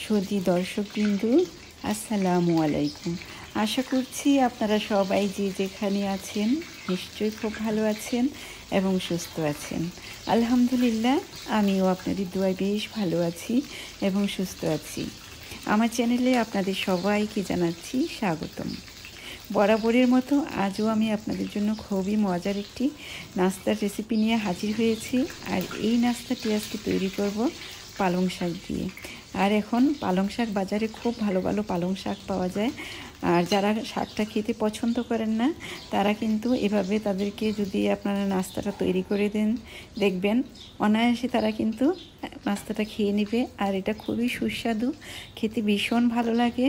সুধী দর্শকবৃন্দু, আসসালামু আলাইকুম। আশা করছি আপনারা সবাই যে যেখানে আছেন নিশ্চয়ই খুব ভালো আছেন এবং সুস্থ আছেন। আলহামদুলিল্লাহ, আমিও আপনাদের দোয়ায় বেশ ভালো আছি এবং সুস্থ আছি। আমার চ্যানেলে আপনাদের সবাইকে জানাচ্ছি স্বাগতম। বরাবরের মতো আজও আমি আপনাদের জন্য খুবই মজার একটি নাস্তার রেসিপি নিয়ে হাজির হয়েছি। আর এই নাস্তাটি আজকে তৈরি করব পালং শাক দিয়ে। আর এখন পালং শাক বাজারে খুব ভালো ভালো পালং শাক পাওয়া যায়। আর যারা শাকটা খেতে পছন্দ করেন না তারা কিন্তু এভাবে তাদেরকে যদি আপনারা নাস্তাটা তৈরি করে দেন, দেখবেন অনায়াসে তারা কিন্তু নাস্তাটা খেয়ে নেবে। আর এটা খুবই সুস্বাদু, খেতে ভীষণ ভালো লাগে।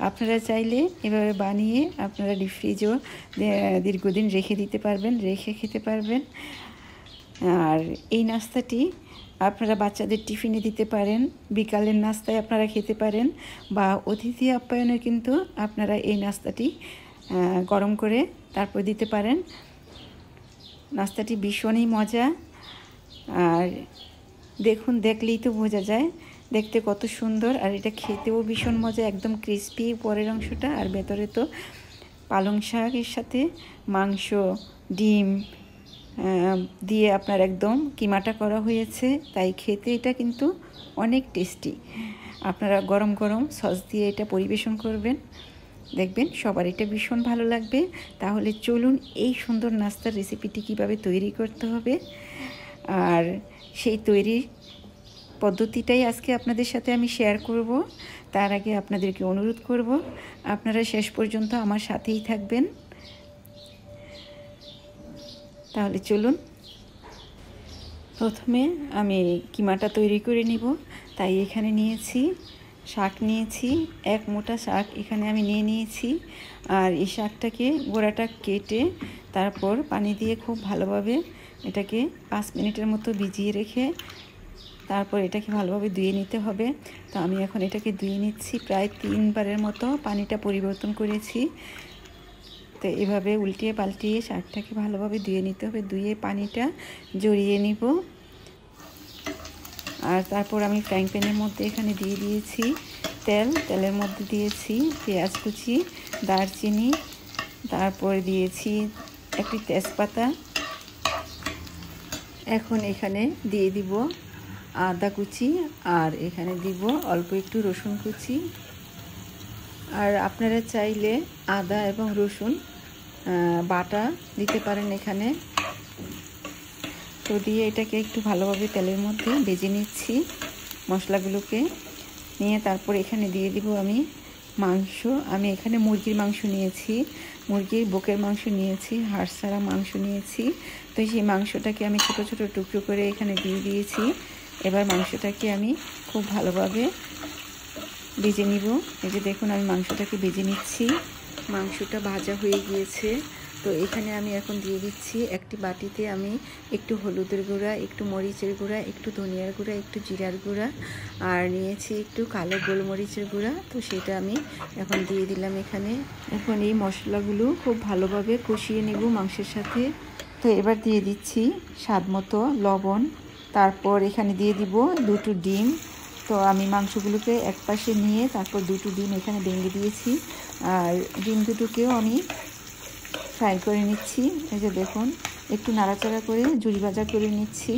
আপনারা চাইলে এভাবে বানিয়ে আপনারা ডিপ ফ্রিজেও দীর্ঘদিন রেখে দিতে পারবেন, রেখে খেতে পারবেন। আর এই নাস্তাটি আপনারা বাচ্চাদের টিফিনে দিতে পারেন, বিকালের নাস্তায় আপনারা খেতে পারেন, বা অতিথি আপ্যায়নে কিন্তু আপনারা এই নাস্তাটি গরম করে তারপর দিতে পারেন। নাস্তাটি ভীষণই মজা। আর দেখুন, দেখলেই তো বোঝা যায় দেখতে কত সুন্দর। আর এটা খেতেও ভীষণ মজা, একদম ক্রিস্পি উপরের অংশটা, আর ভেতরে তো পালং শাকের সাথে মাংস, ডিম দিয়ে আপনার একদম কিমাটা করা হয়েছে, তাই খেতে এটা কিন্তু অনেক টেস্টি। আপনারা গরম গরম সস দিয়ে এটা পরিবেশন করবেন, দেখবেন সবার এটা ভীষণ ভালো লাগবে। তাহলে চলুন এই সুন্দর নাস্তার রেসিপিটি কীভাবে তৈরি করতে হবে আর সেই তৈরির পদ্ধতিটাই আজকে আপনাদের সাথে আমি শেয়ার করব। তার আগে আপনাদেরকে অনুরোধ করব আপনারা শেষ পর্যন্ত আমার সাথেই থাকবেন। তাহলে চলুন, প্রথমে আমি কিমাটা তৈরি করে নিব। তাই এখানে নিয়েছি শাক, নিয়েছি এক মোটা শাক এখানে আমি নিয়েছি। আর এই শাকটাকে গোড়াটা কেটে তারপর পানি দিয়ে খুব ভালোভাবে এটাকে 5 মিনিটের মতো ভিজিয়ে রেখে তারপর এটাকে ভালোভাবে ধুয়ে নিতে হবে। তো আমি এখন এটাকে ধুয়ে নিচ্ছি, প্রায় 3 বারের মতো পানিটা পরিবর্তন করেছি। তো এভাবে উল্টিয়ে পাল্টিয়ে শাকটাকে ভালোভাবে ধুয়ে নিতে হবে, ধুয়ে পানিটা জড়িয়ে নিব। আর তারপর আমি ফ্রাইং প্যানের মধ্যে এখানে দিয়ে দিয়েছি তেলের মধ্যে দিয়েছি পেঁয়াজ কুচি, দারচিনি, তারপর দিয়েছি একটি তেজপাতা। এখন এখানে দিয়ে দিব আদা কুচি, আর এখানে দিব অল্প একটু রসুন কুচি। আর আপনারা চাইলে আদা এবং রসুন বাটা দিতে পারেন এখানে। তো দিয়ে এটাকে একটু ভালোভাবে তেলের মধ্যে ভেজে নিচ্ছি মশলাগুলোকে নিয়ে। তারপর এখানে দিয়ে দিব আমি মাংস। আমি এখানে মুরগির মাংস নিয়েছি, মুরগির বুকের মাংস নিয়েছি, হাড় ছাড়া মাংস নিয়েছি। তো সেই মাংসটাকে আমি ছোট ছোট টুকরো করে এখানে দিয়ে দিয়েছি। এবার মাংসটাকে আমি খুব ভালোভাবে ভেজে নিব। এই যে দেখুন, আমি মাংসটাকে ভেজে নিচ্ছি। মাংসটা ভাজা হয়ে গিয়েছে। তো এখানে আমি এখন দিয়ে দিচ্ছি একটি বাটিতে আমি একটু হলুদের গুঁড়া, একটু মরিচের গুঁড়া, একটু ধনিয়ার গুঁড়া, একটু জিরার গুঁড়া, আর নিয়েছি একটু কালো গোলমরিচের গুঁড়া। তো সেটা আমি এখন দিয়ে দিলাম এখানে। এখন এই মশলাগুলো খুব ভালোভাবে কষিয়ে নেব মাংসের সাথে। তো এবার দিয়ে দিচ্ছি স্বাদ মতো লবণ। তারপর এখানে দিয়ে দিব 2টো ডিম। তো আমি মাংসগুলোকে এক পাশে নিয়ে তারপর 2টো ডিম এখানে ভেঙে দিয়েছি। আর ডিম দুটোকেও আমি ফ্রাই করে নিচ্ছি। এই যে দেখুন, একটু নাড়াচাড়া করে জুড়ি ভাজা করে নিচ্ছি।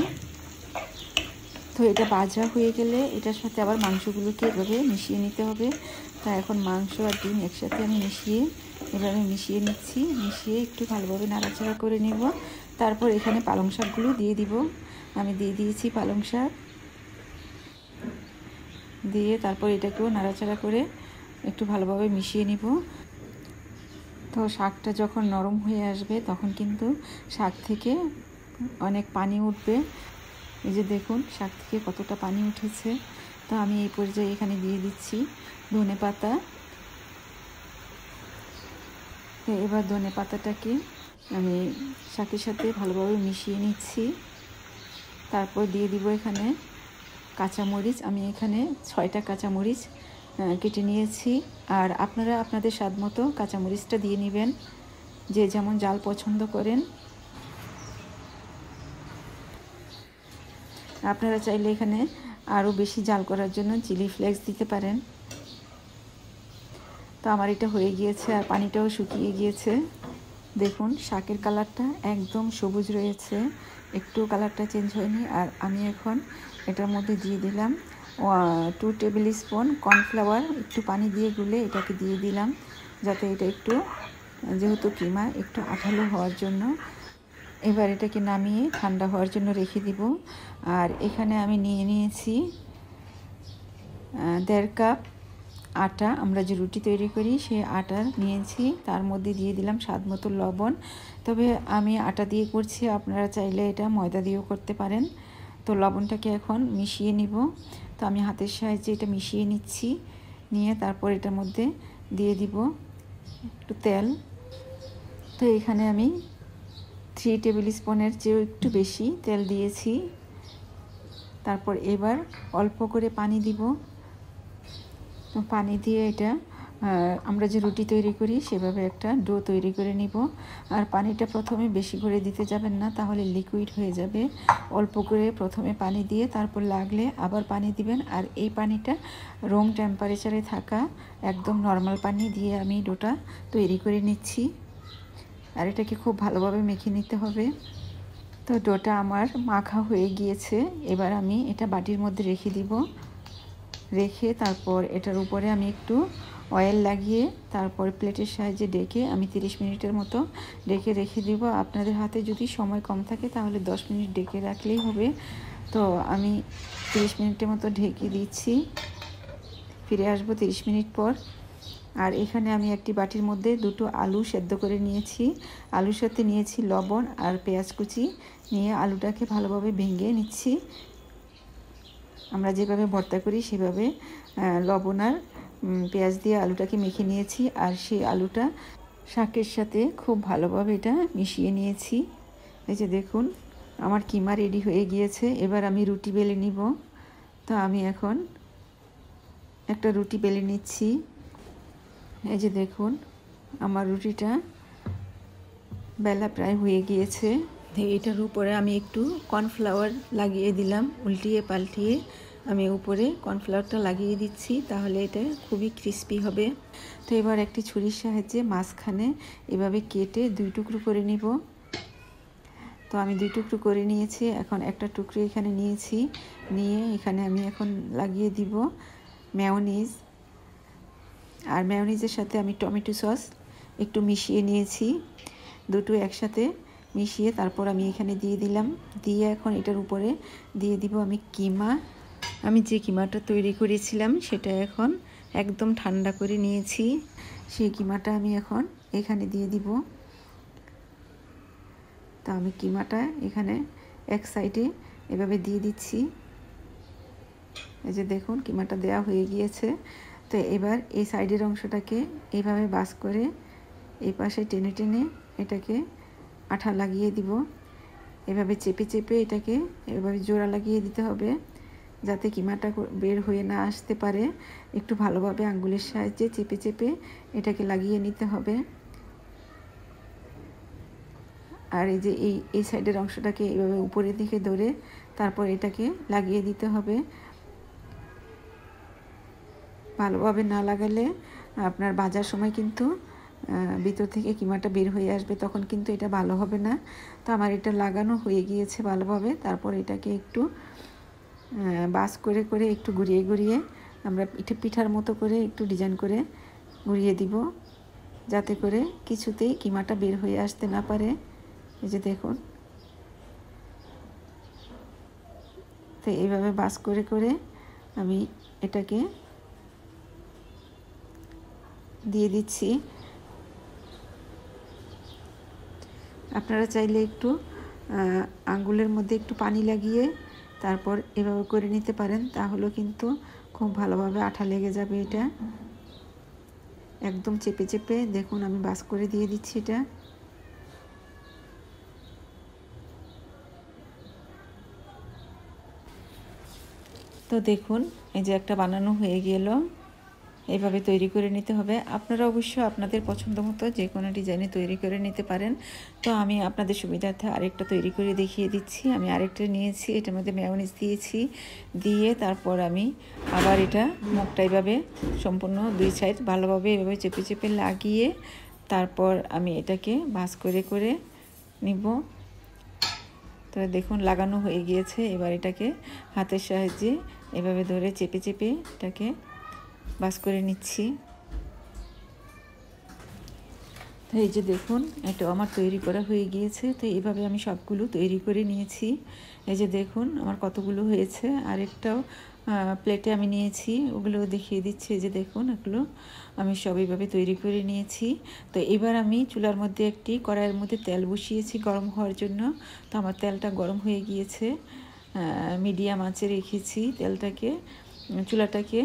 তো এটা ভাজা হয়ে গেলে এটার সাথে আবার মাংসগুলোকে এভাবে মিশিয়ে নিতে হবে। তা এখন মাংস আর ডিম একসাথে আমি এভাবে মিশিয়ে নিচ্ছি। মিশিয়ে একটু ভালোভাবে নাড়াচাড়া করে নেব। তারপর এখানে পালং শাকগুলো দিয়ে দিব। আমি দিয়ে দিয়েছি পালং শাক, দিয়ে তারপর এটাকেও নাড়াচাড়া করে একটু ভালোভাবে মিশিয়ে নিব। তো শাকটা যখন নরম হয়ে আসবে তখন কিন্তু শাক থেকে অনেক পানি উঠবে। এই যে দেখুন, শাক থেকে কতটা পানি উঠেছে। তো আমি এই পর্যায়ে এখানে দিয়ে দিচ্ছি ধনেপাতা। তো এবার ধনেপাতাটাকে আমি শাকের সাথে ভালোভাবে মিশিয়ে নিচ্ছি। তারপর দিয়ে দিব এখানে কাঁচামরিচ। আমি এখানে 6টা কাঁচামরিচ কেটে নিয়েছি। আর আপনারা আপনাদের স্বাদ মতো কাঁচামরিচটা দিয়ে নেবেন, যে যেমন ঝাল পছন্দ করেন। আপনারা চাইলে এখানে আরও বেশি জাল করার জন্য চিলি ফ্লেক্স দিতে পারেন। তো আমার এটা হয়ে গিয়েছে আর পানিটাও শুকিয়ে গিয়েছে। দেখুন শাকের কালারটা একদম সবুজ রয়েছে, একটু কালারটা চেঞ্জ হয়নি। আর আমি এখন এটার মধ্যে দিয়ে দিলাম 2 টেবিল স্পুন কর্নফ্লাওয়ার, একটু পানি দিয়ে গুলে এটাকে দিয়ে দিলাম, যাতে এটা একটু, যেহেতু কিমা, একটু আঠালো হওয়ার জন্য। এবার এটাকে নামিয়ে ঠান্ডা হওয়ার জন্য রেখে দিব। আর এখানে আমি নিয়ে নিয়েছি 1.5 কাপ আটা। আমরা যে রুটি তৈরি করি সেই আটা নিয়েছি, তার মধ্যে দিয়ে দিলাম স্বাদ মতো লবণ। তবে আমি আটা দিয়ে করছি, আপনারা চাইলে এটা ময়দা দিয়েও করতে পারেন। তো লবণটাকে এখন মিশিয়ে নিব। তো আমি হাতের সাহায্যে এটা মিশিয়ে নিচ্ছি, নিয়ে তারপর এটার মধ্যে দিয়ে দিব একটু তেল। তো এখানে আমি 3 টেবিল স্পুনের চেয়েও একটু বেশি তেল দিয়েছি। তারপর এবার অল্প করে পানি দিব। পানি দিয়ে এটা আমরা যে রুটি তৈরি করি সেভাবে একটা ডো তৈরি করে নিব। আর পানিটা প্রথমে বেশি করে দিতে যাবেন না, তাহলে লিকুইড হয়ে যাবে। অল্প করে প্রথমে পানি দিয়ে তারপর লাগলে আবার পানি দিবেন। আর এই পানিটা রুম টেম্পারেচারে থাকা একদম নর্মাল পানি দিয়ে আমি ডোটা তৈরি করে নিচ্ছি। আর এটাকে খুব ভালোভাবে মেখে নিতে হবে। তো ডোটা আমার মাখা হয়ে গিয়েছে। এবার আমি এটা বাটির মধ্যে রেখে দিব। রেখে তারপর এটার উপরে আমি একটু অয়েল লাগিয়ে তারপর প্লেটের সাহায্যে ডেকে আমি 30 মিনিটের মতো ডেকে রেখে দিব। আপনাদের হাতে যদি সময় কম থাকে তাহলে 10 মিনিট ডেকে রাখলেই হবে। তো আমি 30 মিনিটের মতো ঢেকে দিচ্ছি, ফিরে আসবো 30 মিনিট পর। আর এখানে আমি একটি বাটির মধ্যে 2টো আলু সেদ্ধ করে নিয়েছি। আলুর সাথে নিয়েছি লবণ আর পেঁয়াজ কুচি, নিয়ে আলুটাকে ভালোভাবে ভেঙে নিচ্ছি। আমরা যেভাবে ভর্তা করি সেভাবে লবণ আর পেঁয়াজ দিয়ে আলুটাকে মেখে নিয়েছি। আর সেই আলুটা শাকের সাথে খুব ভালোভাবে এটা মিশিয়ে নিয়েছি। এই যে দেখুন আমার কিমা রেডি হয়ে গিয়েছে। এবার আমি রুটি বেলে নিব। তো আমি এখন একটা রুটি বেলে নিচ্ছি। এই যে দেখুন আমার রুটিটা বেলা প্রায় হয়ে গিয়েছে। এটার উপরে আমি একটু কর্নফ্লাওয়ার লাগিয়ে দিলাম, উল্টিয়ে পাল্টিয়ে আমি উপরে কর্নফ্লাওয়ারটা লাগিয়ে দিচ্ছি, তাহলে এটা খুবই ক্রিস্পি হবে। তো এবার একটি ছুরির সাহায্যে মাঝখানে এভাবে কেটে 2 টুকরো করে নিব। তো আমি 2 টুকরো করে নিয়েছি। এখন একটা টুকরো এখানে নিয়েছি, নিয়ে এখানে আমি এখন লাগিয়ে দিব মেয়োনিজ। আর মেয়োনিজের সাথে আমি টমেটো সস একটু মিশিয়ে নিয়েছি। দুটো একসাথে মিশিয়ে তারপর আমি এখানে দিয়ে দিলাম। দিয়ে এখন এটার উপরে দিয়ে দিব আমি কিমা। আমি যে কিমাটা তৈরি করেছিলাম সেটা এখন একদম ঠান্ডা করে নিয়েছি। সেই কিমাটা আমি এখন এখানে দিয়ে দিব। তো আমি কিমাটা এখানে এক সাইডে এভাবে দিয়ে দিচ্ছি। এই যে দেখুন কিমাটা দেওয়া হয়ে গিয়েছে। তো এবার এই সাইডের অংশটাকে এইভাবে বাস করে এই পাশে টেনে টেনে এটাকে আঠা লাগিয়ে দিব। এভাবে চেপে চেপে এটাকে এভাবে জোড়া লাগিয়ে দিতে হবে, যাতে কিমাটা বের হয়ে না আসতে পারে। একটু ভালোভাবে আঙ্গুলের সাহায্যে চেপে চেপে এটাকে লাগিয়ে নিতে হবে। আর এই যে এই সাইডের অংশটাকে এইভাবে উপরের দিকে ধরে তারপর এটাকে লাগিয়ে দিতে হবে। ভালোভাবে না লাগালে আপনার ভাজার সময় কিন্তু ভিতর থেকে কিমাটা বের হয়ে আসবে, তখন কিন্তু এটা ভালো হবে না। তো আমার এটা লাগানো হয়ে গিয়েছে ভালোভাবে। তারপর এটাকে একটু বাস করে করে একটু ঘুরিয়ে ঘুরিয়ে আমরা পিঠার মতো করে একটু ডিজাইন করে ঘুরিয়ে দিব, যাতে করে কিছুতেই কিমাটা বের হয়ে আসতে না পারে। এই যে দেখুন, তো এইভাবে বাস করে করে আমি এটাকে দিয়ে দিচ্ছি। আপনারা চাইলে একটু আঙ্গুলের মধ্যে একটু পানি লাগিয়ে তারপর এভাবে করে নিতে পারেন, তাহলেও কিন্তু খুব ভালোভাবে আঠা লেগে যাবে। এটা একদম চেপে চেপে দেখুন আমি বাস করে দিয়ে দিচ্ছি এটা। তো দেখুন এই যে একটা বানানো হয়ে গেল। এইভাবে তৈরি করে নিতে হবে। আপনারা অবশ্য আপনাদের পছন্দ মতো যে কোনো ডিজাইনে তৈরি করে নিতে পারেন। তো আমি আপনাদের সুবিধার্থে আরেকটা তৈরি করে দেখিয়ে দিচ্ছি। আমি আরেকটা নিয়েছি, এটার মধ্যে মেয়োনিজ দিয়েছি, দিয়ে তারপর আমি আবার এটা মুখটা এইভাবে সম্পূর্ণ দুই সাইড ভালোভাবে এভাবে চেপে চেপে লাগিয়ে তারপর আমি এটাকে ভাঁজ করে করে নিব। তো দেখুন লাগানো হয়ে গিয়েছে। এবার এটাকে হাতের সাহায্যে এভাবে ধরে চেপে চেপে এটাকে ভাঁজ করে নিচ্ছি। তো এই যে দেখুন এটা আমার তৈরি করা হয়ে গিয়েছে। তো এইভাবে আমি সবগুলো তৈরি করে নিয়েছি। এই যে দেখুন আমার কতগুলো হয়েছে। আরেকটাও প্লেটে আমি নিয়েছি, ওগুলো দেখিয়ে দিচ্ছি। এই যে দেখুন এগুলো আমি সব এইভাবে তৈরি করে নিয়েছি। তো এবার আমি চুলার মধ্যে একটি কড়াইয়ের মধ্যে তেল বসিয়েছি গরম হওয়ার জন্য। তো আমার তেলটা গরম হয়ে গিয়েছে, মিডিয়াম আঁচে রেখেছি তেলটাকে, চুলাটাকে।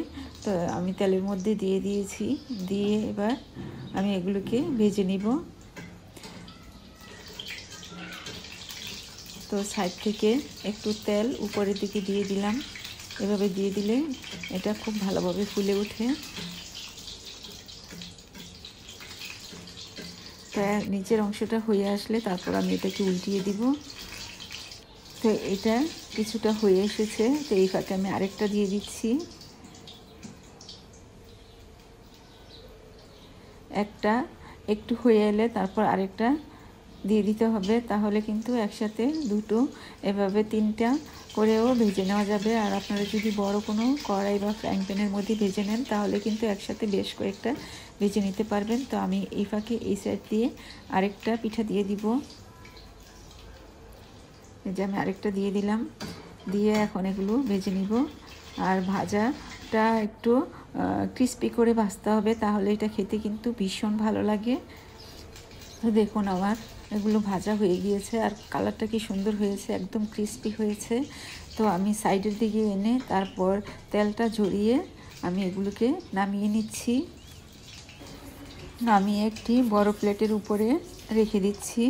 তো আমি তেলের মধ্যে দিয়ে দিয়েছি, দিয়ে এবার আমি এগুলোকে ভেজে নিব। তো সাইড থেকে একটু তেল উপরের দিকে দিয়ে দিলাম। এভাবে দিয়ে দিলে এটা খুব ভালোভাবে ফুলে ওঠে। তা নিচের অংশটা হয়ে আসলে তারপর আমি এটাকে উল্টিয়ে দিব। তো এটা কিছুটা হয়ে এসেছে। তো এই ফাঁকে আমি আরেকটা দিয়ে দিচ্ছি। একটা একটু হয়ে এলে তারপর আরেকটা দিয়ে দিতে হবে, তাহলে কিন্তু একসাথে দুটো এভাবে তিনটা করেও ভেজে নেওয়া যাবে। আর আপনারা যদি বড় কোনো কড়াই বা ফ্রাইং প্যানের মধ্যে ভেজে নেন তাহলে কিন্তু একসাথে বেশ কয়েকটা ভেজে নিতে পারবেন। তো আমি এই ফাঁকে এই সাইড দিয়ে আরেকটা পিঠা দিয়ে দিব। এই যে আমি আরেকটা দিয়ে দিলাম, দিয়ে এখন এগুলো ভেজে নিব। আর ভাজাটা একটু ক্রিস্পি করে ভাজতে হবে, তাহলে এটা খেতে কিন্তু ভীষণ ভালো লাগে। তো দেখুন আমার এগুলো ভাজা হয়ে গিয়েছে আর কালারটা কি সুন্দর হয়েছে, একদম ক্রিস্পি হয়েছে। তো আমি সাইডের দিকে এনে তারপর তেলটা ঝরিয়ে আমি এগুলোকে নামিয়ে নিচ্ছি। নামিয়ে একটি বড় প্লেটের উপরে রেখে দিচ্ছি।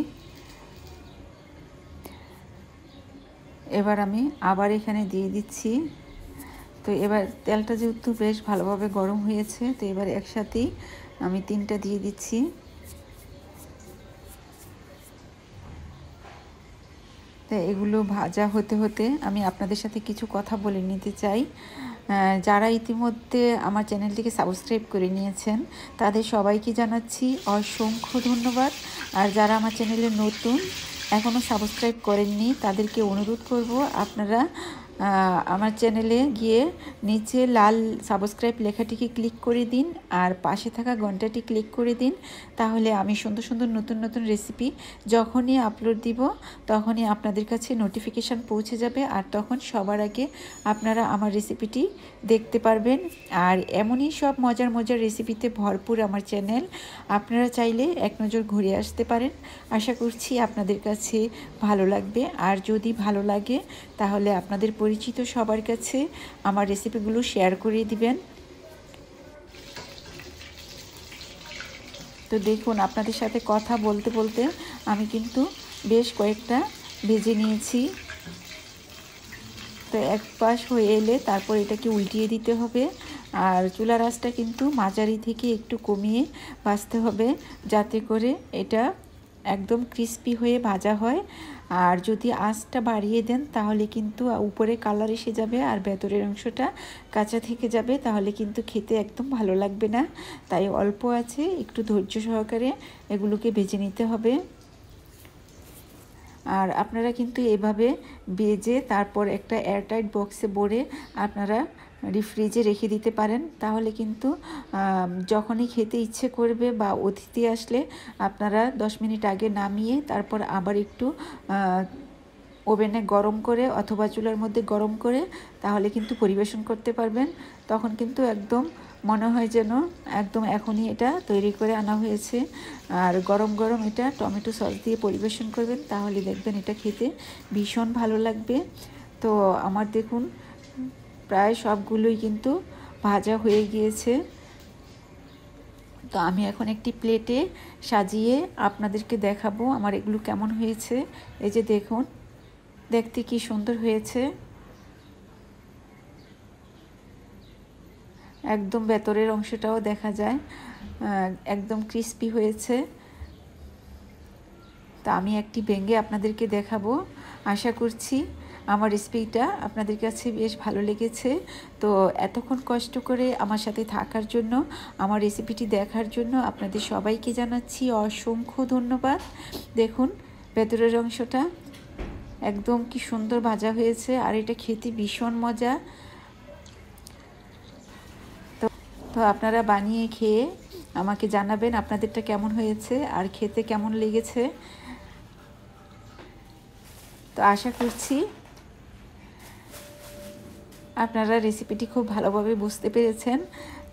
এবার আমি আবার এখানে দিয়ে দিচ্ছি। তো এবার তেলটা যেহেতু বেশ ভালোভাবে গরম হয়েছে, তো এবার একসাথেই আমি তিনটা দিয়ে দিচ্ছি। তো এগুলো ভাজা হতে হতে আমি আপনাদের সাথে কিছু কথা বলে নিতে চাই। যারা ইতিমধ্যে আমার চ্যানেলটিকে সাবস্ক্রাইব করে নিয়েছেন তাদের সবাইকে জানাচ্ছি অসংখ্য ধন্যবাদ। আর যারা আমার চ্যানেলে নতুন এখনও সাবস্ক্রাইব করেননি তাদেরকে অনুরোধ করব আপনারা আমার চ্যানেলে গিয়ে নিচে লাল সাবস্ক্রাইব লেখাটিকে ক্লিক করে দিন আর পাশে থাকা ঘন্টাটি ক্লিক করে দিন। তাহলে আমি সুন্দর সুন্দর নতুন নতুন রেসিপি যখনই আপলোড দিব তখনই আপনাদের কাছে নোটিফিকেশান পৌঁছে যাবে, আর তখন সবার আগে আপনারা আমার রেসিপিটি দেখতে পারবেন। আর এমনই সব মজার মজার রেসিপিতে ভরপুর আমার চ্যানেল, আপনারা চাইলে এক নজর ঘুরে আসতে পারেন। আশা করছি আপনাদের কাছে ভালো লাগবে। আর যদি ভালো লাগে তাহলে আপনাদের পরিচিত সবার কাছে আমার রেসিপিগুলো শেয়ার করে দিবেন। তো দেখুন আপনাদের সাথে কথা বলতে বলতে আমি কিন্তু বেশ কয়েকটা ভেজে নিয়েছি। তো এক পাশ হয়ে এলে তারপর এটাকে উল্টিয়ে দিতে হবে। আর চুলার আঁচটা কিন্তু মাঝারি থেকে একটু কমিয়ে ভাজতে হবে যাতে করে এটা একদম ক্রিস্পি হয়ে ভাজা হয়। আর যদি আঁচটা বাড়িয়ে দেন তাহলে কিন্তু উপরে কালার এসে যাবে আর ভেতরের অংশটা কাঁচা থেকে যাবে, তাহলে কিন্তু খেতে একদম ভালো লাগবে না। তাই অল্প আছে একটু ধৈর্য সহকারে এগুলোকে ভেজে নিতে হবে। আর আপনারা কিন্তু এভাবে ভেজে তারপর একটা এয়ারটাইট বক্সে ভরে আপনারা ফ্রিজে রেখে দিতে পারেন। তাহলে কিন্তু যখনই খেতে ইচ্ছে করবে বা অতিথি আসলে আপনারা 10 মিনিট আগে নামিয়ে তারপর আবার একটু ওভেনে গরম করে অথবা চুলার মধ্যে গরম করে তাহলে কিন্তু পরিবেশন করতে পারবেন। তখন কিন্তু একদম মনে হয় যেন একদম এখনই এটা তৈরি করে আনা হয়েছে। আর গরম গরম এটা টমেটো সস দিয়ে পরিবেশন করবেন, তাহলে দেখবেন এটা খেতে ভীষণ ভালো লাগবে। তো আমার দেখুন প্রায় সবগুলোই কিন্তু ভাজা হয়ে গিয়েছে। তো আমি এখন একটি প্লেটে সাজিয়ে আপনাদেরকে দেখাবো আমার এগুলো কেমন হয়েছে। এই যে দেখুন দেখতে কি সুন্দর হয়েছে। একদম ভেতরের অংশটাও দেখা যায় একদম ক্রিস্পি হয়েছে। তো আমি একটি ভেঙে আপনাদেরকে দেখাবো। আশা করছি আমার রেসিপিটা আপনাদের কাছে বেশ ভালো লেগেছে। তো এতক্ষণ কষ্ট করে আমার সাথে থাকার জন্য, আমার রেসিপিটি দেখার জন্য আপনাদের সবাইকে জানাচ্ছি অসংখ্য ধন্যবাদ। দেখুন ভেতরের অংশটা একদম কি সুন্দর ভাজা হয়েছে, আর এটা খেতে ভীষণ মজা। তো আপনারা বানিয়ে খেয়ে আমাকে জানাবেন আপনাদেরটা কেমন হয়েছে আর খেতে কেমন লেগেছে। তো আশা করছি আপনারা রেসিপিটি খুব ভালোভাবে বুঝতে পেরেছেন।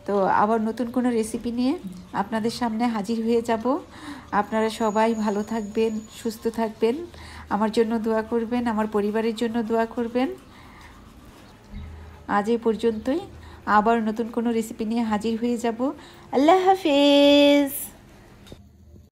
তো আবার নতুন কোনো রেসিপি নিয়ে আপনাদের সামনে হাজির হয়ে যাব। আপনারা সবাই ভালো থাকবেন, সুস্থ থাকবেন, আমার জন্য দোয়া করবেন, আমার পরিবারের জন্য দোয়া করবেন। আজ এই পর্যন্তই, আবার নতুন কোনো রেসিপি নিয়ে হাজির হয়ে যাব। আল্লাহ হাফেজ।